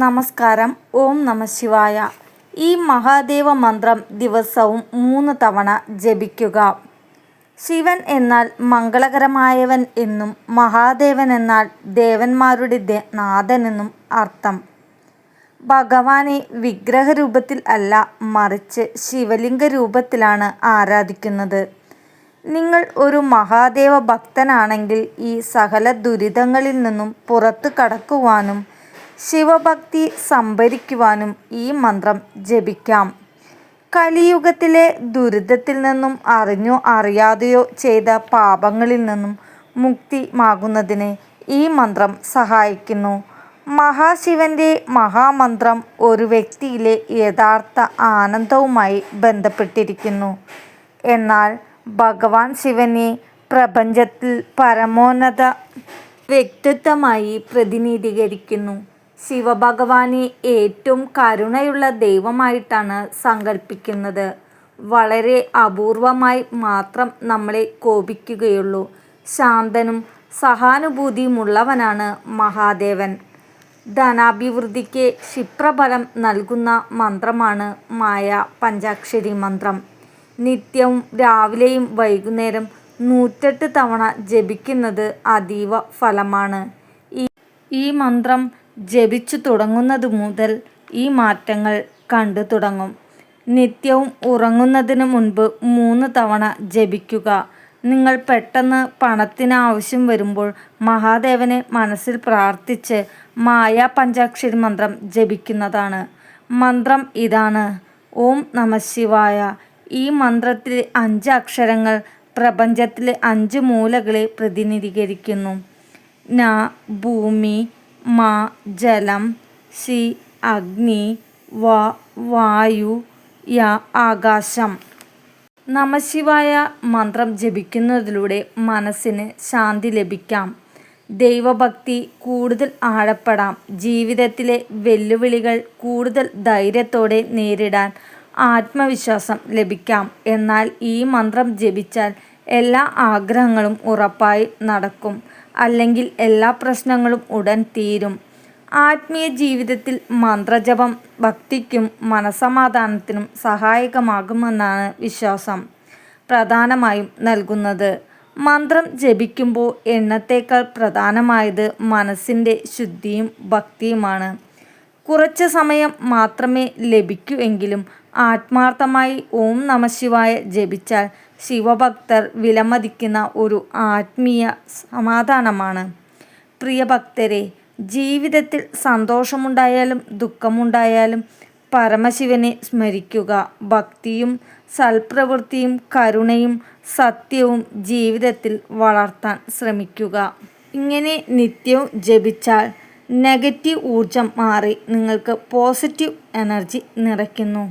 നമസ്കാരം. ഓം നമ ശിവായ. ഈ മഹാദേവ മന്ത്രം ദിവസവും 3 തവണ ജപിക്കുക. ശിവൻ എന്നാൽ മംഗളകരമായവൻ എന്നും മഹാദേവൻ എന്നാൽ ദേവന്മാരുടെ നാഥനെന്നും അർത്ഥം. ഭഗവാനെ വിഗ്രഹരൂപത്തിൽ അല്ല, മറിച്ച് ശിവലിംഗ രൂപത്തിലാണ് ആരാധിക്കുന്നത്. നിങ്ങൾ ഒരു മഹാദേവ ഭക്തനാണെങ്കിൽ ഈ സകല ദുരിതങ്ങളിൽ നിന്നും പുറത്തു കടക്കുവാനും ശിവഭക്തി സംഭരിക്കുവാനും ഈ മന്ത്രം ജപിക്കാം. കലിയുഗത്തിലെ ദുരിതത്തിൽ നിന്നും അറിഞ്ഞോ അറിയാതെയോ ചെയ്ത പാപങ്ങളിൽ നിന്നും മുക്തിമാകുന്നതിന് ഈ മന്ത്രം സഹായിക്കുന്നു. മഹാശിവന്റെ മഹാമന്ത്രം ഒരു വ്യക്തിയിലെ യഥാർത്ഥ ആനന്ദവുമായി ബന്ധപ്പെട്ടിരിക്കുന്നു. എന്നാൽ ഭഗവാൻ ശിവനെ പ്രപഞ്ചത്തിൽ പരമോന്നത വ്യക്തിത്വമായി പ്രതിനിധീകരിക്കുന്നു. ശിവഭഗവാനെ ഏറ്റവും കരുണയുള്ള ദൈവമായിട്ടാണ് സങ്കല്പിക്കുന്നത്. വളരെ അപൂർവമായി മാത്രം നമ്മളെ കോപിക്കുകയുള്ളൂ. ശാന്തനും സഹാനുഭൂതിയുമുള്ളവനാണ് മഹാദേവൻ. ധനാഭിവൃദ്ധിക്ക് ക്ഷിപ്രഫലം നൽകുന്ന മന്ത്രമാണ് മായ പഞ്ചാക്ഷരി മന്ത്രം. നിത്യവും രാവിലെയും വൈകുന്നേരം 108 തവണ ജപിക്കുന്നത് അതീവ ഫലമാണ്. ഈ മന്ത്രം ജപിച്ചു തുടങ്ങുന്നത് മുതൽ ഈ മാറ്റങ്ങൾ കണ്ടു തുടങ്ങും. നിത്യവും ഉറങ്ങുന്നതിന് മുൻപ് 3 തവണ ജപിക്കുക. നിങ്ങൾ പെട്ടെന്ന് പണത്തിന് ആവശ്യം വരുമ്പോൾ മഹാദേവനെ മനസ്സിൽ പ്രാർത്ഥിച്ച് മായ പഞ്ചാക്ഷരി മന്ത്രം ജപിക്കുന്നതാണ്. മന്ത്രം ഇതാണ്: ഓം നമ ശിവായ. ഈ മന്ത്രത്തിലെ 5 അക്ഷരങ്ങൾ പ്രപഞ്ചത്തിലെ 5 മൂലകളെ പ്രതിനിധീകരിക്കുന്നു. ന ഭൂമി, മ ജലം, ശി അഗ്നി, വ വായു, യ ആകാശം. നമഃശിവായ മന്ത്രം ജപിക്കുന്നതിലൂടെ മനസ്സിന് ശാന്തി ലഭിക്കാം, ദൈവഭക്തി കൂടുതൽ ആഴപ്പെടാം, ജീവിതത്തിലെ വെല്ലുവിളികൾ കൂടുതൽ ധൈര്യത്തോടെ നേരിടാൻ ആത്മവിശ്വാസം ലഭിക്കാം. എന്നാൽ ഈ മന്ത്രം ജപിച്ചാൽ എല്ലാ ആഗ്രഹങ്ങളും ഉറപ്പായി നടക്കും, അല്ലെങ്കിൽ എല്ലാ പ്രശ്നങ്ങളും ഉടൻ തീരും. ആത്മീയ ജീവിതത്തിൽ മന്ത്രജപം ഭക്തിക്കും മനസ്സമാധാനത്തിനും സഹായകമാകുമെന്നാണ് വിശ്വാസം പ്രധാനമായും നൽകുന്നത്. മന്ത്രം ജപിക്കുമ്പോൾ എണ്ണത്തേക്കാൾ പ്രധാനമായത് മനസ്സിൻ്റെ ശുദ്ധിയും ഭക്തിയുമാണ്. കുറച്ച് സമയം മാത്രമേ ലഭിക്കൂ എങ്കിലും ആത്മാർത്ഥമായി ഓം നമ ശിവായ ജപിച്ചാൽ ശിവഭക്തർ വിലമതിക്കുന്ന ഒരു ആത്മീയ സമാധാനമാണ്. പ്രിയ ഭക്തരെ, ജീവിതത്തിൽ സന്തോഷമുണ്ടായാലും ദുഃഖമുണ്ടായാലും പരമശിവനെ സ്മരിക്കുക. ഭക്തിയും സൽപ്രവൃത്തിയും കരുണയും സത്യവും ജീവിതത്തിൽ വളർത്താൻ ശ്രമിക്കുക. ഇങ്ങനെ നിത്യവും ജപിച്ചാൽ നെഗറ്റീവ് ഊർജം മാറി നിങ്ങൾക്ക് പോസിറ്റീവ് എനർജി നിറയ്ക്കുന്നു.